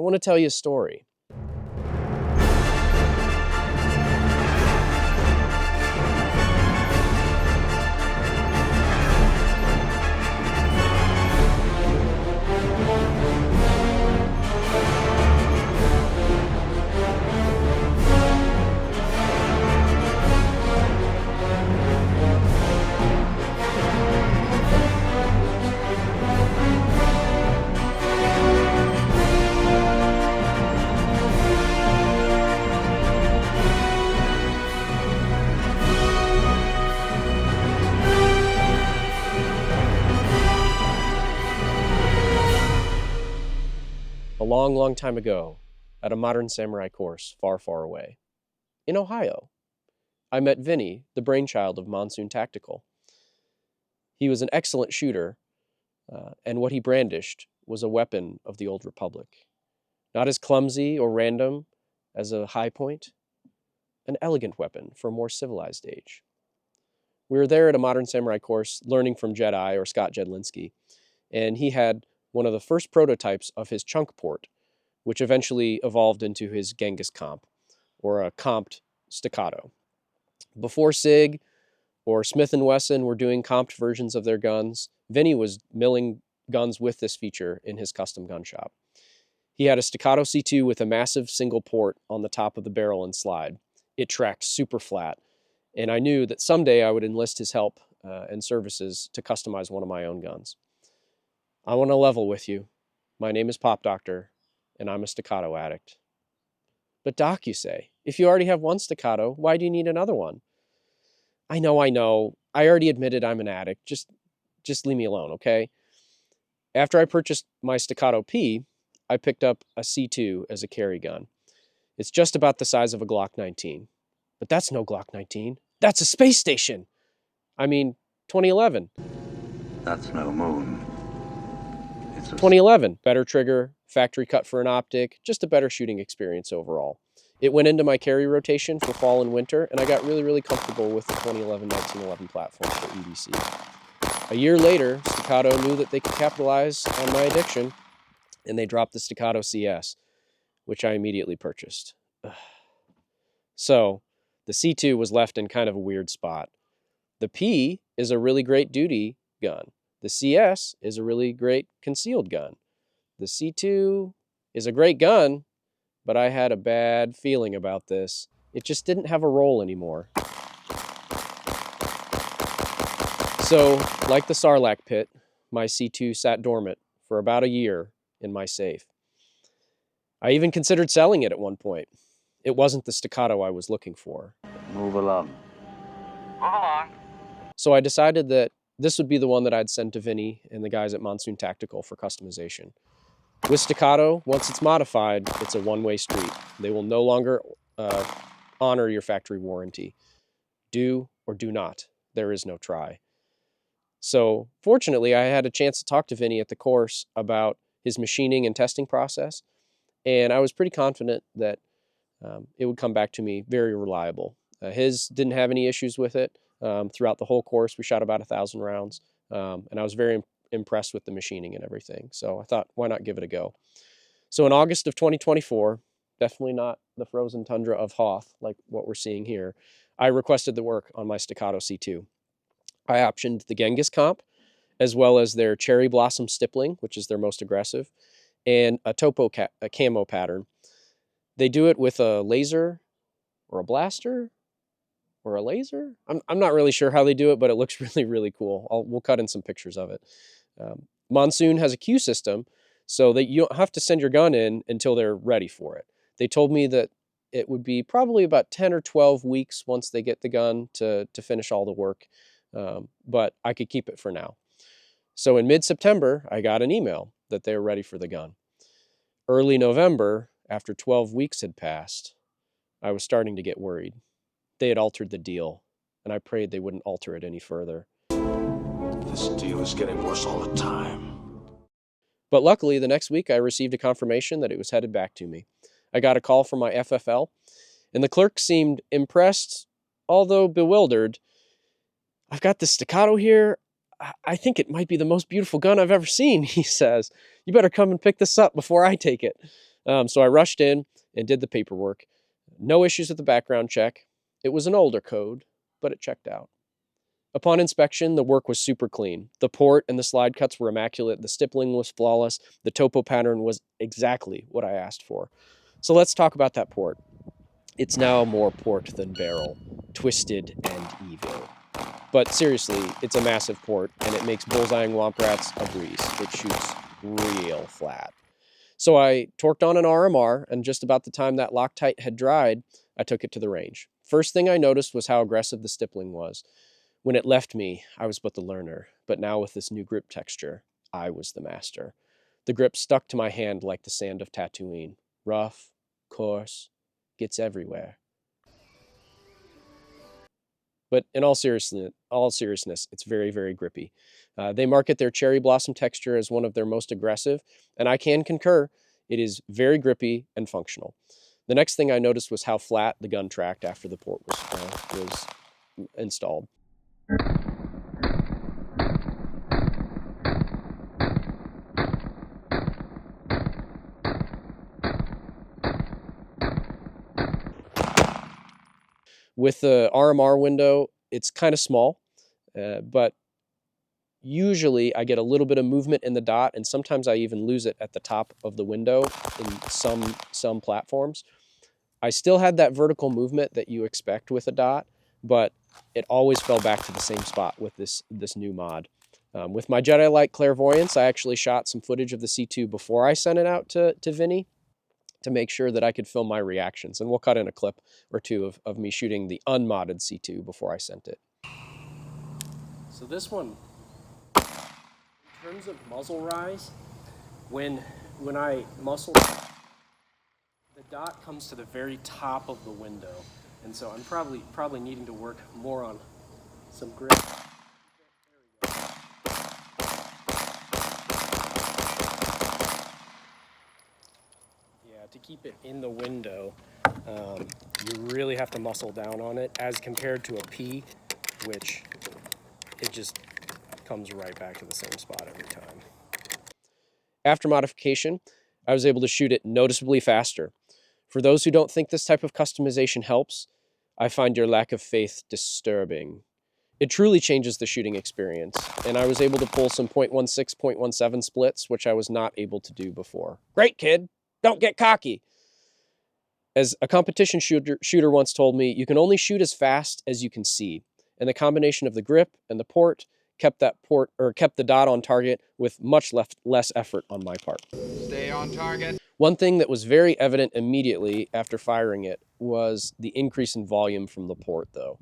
want to tell you a story. A long, long time ago, at a modern samurai course far, far away, in Ohio, I met Vinny, the brainchild of Monsoon Tactical. He was an excellent shooter, and what he brandished was a weapon of the old republic. Not as clumsy or random as a high point, an elegant weapon for a more civilized age. We were there at a modern samurai course learning from Jedi or Scott Jedlinski, and he had one of the first prototypes of his chunk port, which eventually evolved into his Genghis Komp, or a comped Staccato. Before SIG or Smith & Wesson were doing comped versions of their guns, Vinny was milling guns with this feature in his custom gun shop. He had a Staccato C2 with a massive single port on the top of the barrel and slide. It tracked super flat, and I knew that someday I would enlist his help and services to customize one of my own guns. I want to level with you. My name is Pop Doctor, and I'm a Staccato addict. But Doc, you say, if you already have one Staccato, why do you need another one? I know. I already admitted I'm an addict. Just leave me alone, okay? After I purchased my Staccato P, I picked up a C2 as a carry gun. It's just about the size of a Glock 19. But that's no Glock 19. That's a space station. I mean, 2011. That's no moon. It's a 2011, better trigger, factory cut for an optic, just a better shooting experience overall. It went into my carry rotation for fall and winter, and I got really, really comfortable with the 2011-1911 platform for EDC. A year later, Staccato knew that they could capitalize on my addiction, and they dropped the Staccato CS, which I immediately purchased. So, the C2 was left in kind of a weird spot. The P is a really great duty gun. The CS is a really great concealed gun. The C2 is a great gun, but I had a bad feeling about this. It just didn't have a role anymore. So, like the Sarlacc pit, my C2 sat dormant for about a year in my safe. I even considered selling it at one point. It wasn't the Staccato I was looking for. move along. Move along. So I decided that this would be the one that I'd send to Vinny and the guys at Monsoon Tactical for customization. With Staccato, once it's modified, it's a one-way street. They will no longer honor your factory warranty. Do or do not. There is no try. So fortunately, I had a chance to talk to Vinny at the course about his machining and testing process, and I was pretty confident that it would come back to me very reliable. His didn't have any issues with it. Throughout the whole course, we shot about 1,000 rounds, and I was very impressed with the machining and everything. So I thought, why not give it a go? So in August of 2024, definitely not the frozen tundra of Hoth like what we're seeing here, I requested the work on my Staccato C2. I optioned the Genghis Komp, as well as their Cherry Blossom Stippling, which is their most aggressive, and a topo a camo pattern. They do it with a laser or a blaster or a laser. I'm not really sure how they do it, but it looks really, really cool. We'll cut in some pictures of it. Monsoon has a queue system, so that you don't have to send your gun in until they're ready for it. They told me that it would be probably about 10 or 12 weeks once they get the gun to finish all the work, but I could keep it for now. So in mid-September, I got an email that they were ready for the gun. Early November, after 12 weeks had passed, I was starting to get worried. They had altered the deal, and I prayed they wouldn't alter it any further. This deal is getting worse all the time. But luckily, the next week, I received a confirmation that it was headed back to me. I got a call from my FFL, and the clerk seemed impressed, although bewildered. "I've got this Staccato here. I think it might be the most beautiful gun I've ever seen," he says. "You better come and pick this up before I take it." So I rushed in and did the paperwork. No issues with the background check. It was an older code, but it checked out. Upon inspection, the work was super clean. The port and the slide cuts were immaculate. The stippling was flawless. The topo pattern was exactly what I asked for. So let's talk about that port. It's now more port than barrel, twisted and evil. But seriously, it's a massive port, and it makes bullseyeing womp rats a breeze. It shoots real flat. So I torqued on an RMR, and just about the time that Loctite had dried, I took it to the range. First thing I noticed was how aggressive the stippling was. When it left me, I was but the learner, but now with this new grip texture, I was the master. The grip stuck to my hand like the sand of Tatooine. Rough, coarse, gets everywhere. But in all seriousness, it's very, very grippy. They market their cherry blossom texture as one of their most aggressive, and I can concur. It is very grippy and functional. The next thing I noticed was how flat the gun tracked after the port was installed. With the RMR window, it's kind of small, but usually I get a little bit of movement in the dot, and sometimes I even lose it at the top of the window in some platforms. I still had that vertical movement that you expect with a dot, but it always fell back to the same spot with this new mod. With my Jedi Light Clairvoyance, I actually shot some footage of the C2 before I sent it out to Vinny to make sure that I could film my reactions. And we'll cut in a clip or two of me shooting the unmodded C2 before I sent it. So this one, in terms of muzzle rise, when I muscle, the dot comes to the very top of the window. And so I'm probably needing to work more on some grip. Yeah, to keep it in the window, you really have to muscle down on it as compared to a P, which it just comes right back to the same spot every time. After modification, I was able to shoot it noticeably faster. For those who don't think this type of customization helps, I find your lack of faith disturbing. It truly changes the shooting experience, and I was able to pull some .16, .17 splits, which I was not able to do before. Great, kid! Don't get cocky! As a competition shooter once told me, you can only shoot as fast as you can see, and the combination of the grip and the port kept the dot on target with much less effort on my part. Stay on target. One thing that was very evident immediately after firing it was the increase in volume from the port, though.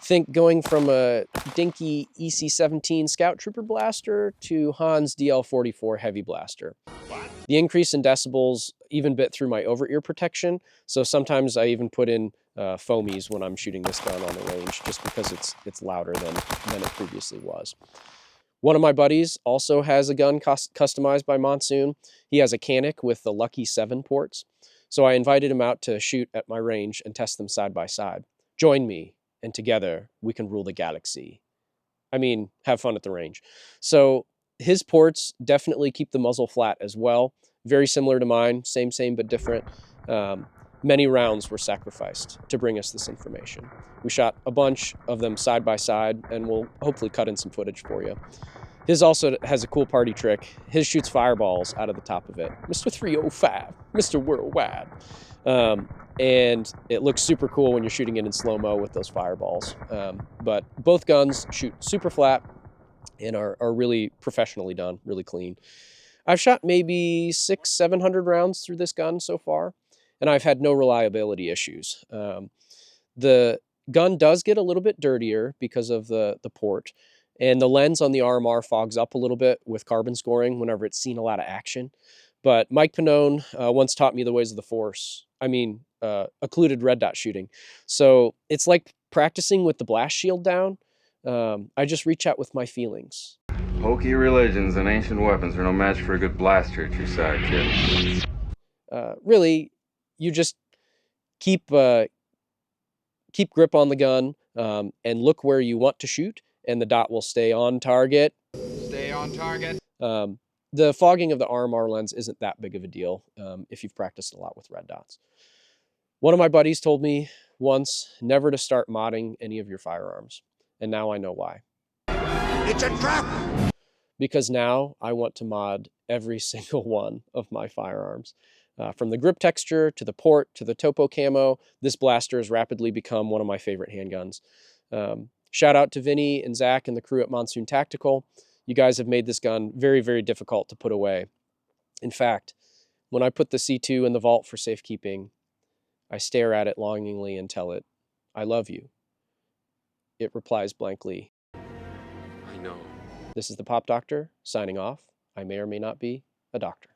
Think going from a dinky EC-17 Scout Trooper blaster to Han's DL-44 heavy blaster. The increase in decibels even bit through my over-ear protection, so sometimes I even put in foamies when I'm shooting this gun on the range, just because it's louder than it previously was. One of my buddies also has a gun customized by Monsoon. He has a Canic with the Lucky 7 ports, so I invited him out to shoot at my range and test them side by side. Join me, and together we can rule the galaxy. I mean, have fun at the range. So his ports definitely keep the muzzle flat as well. Very similar to mine, same but different. Many rounds were sacrificed to bring us this information. We shot a bunch of them side by side, and we'll hopefully cut in some footage for you. His also has a cool party trick. His shoots fireballs out of the top of it. Mr. 305, Mr. Worldwide. And it looks super cool when you're shooting it in slow-mo with those fireballs. But both guns shoot super flat and are really professionally done, really clean. I've shot maybe 600-700 rounds through this gun so far, and I've had no reliability issues. The gun does get a little bit dirtier because of the port, and the lens on the RMR fogs up a little bit with carbon scoring whenever it's seen a lot of action. But Mike Pannone once taught me the ways of the Force. I mean, occluded red dot shooting. So it's like practicing with the blast shield down. I just reach out with my feelings. Hokey religions and ancient weapons are no match for a good blaster at your side, kid. Really, you just keep grip on the gun and look where you want to shoot, and the dot will stay on target. Stay on target. the fogging of the RMR lens isn't that big of a deal if you've practiced a lot with red dots. One of my buddies told me once never to start modding any of your firearms, and now I know why. It's a trap! Because now I want to mod every single one of my firearms. From the grip texture, to the port, to the topo camo, this blaster has rapidly become one of my favorite handguns. Shout out to Vinny and Zach and the crew at Monsoon Tactical. You guys have made this gun very, very difficult to put away. In fact, when I put the C2 in the vault for safekeeping, I stare at it longingly and tell it, "I love you." It replies blankly, I know. "This is the Pop Doctor, signing off. I may or may not be a doctor."